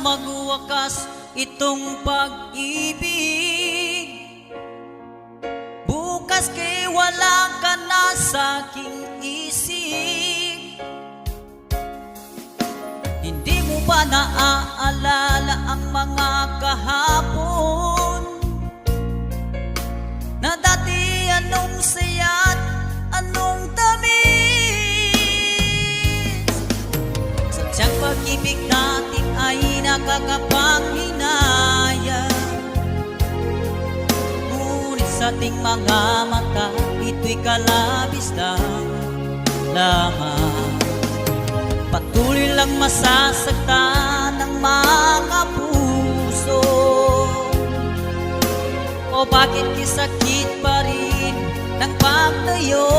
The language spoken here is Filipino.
magwakas itong pag-ibig. Bukas kay wala ka na sa aking isip. Hindi mo ba naaalala ang mga kahapon na dati anong saya't anong tamis? Sadyang pag-ibig natin ay nakakapanghinaya, ngunit sa ating mga mata ito'y kalabis lang lamang. Patuloy lang masasaktan ng mga puso. O bakit kisakit pa rin ng pagtayo?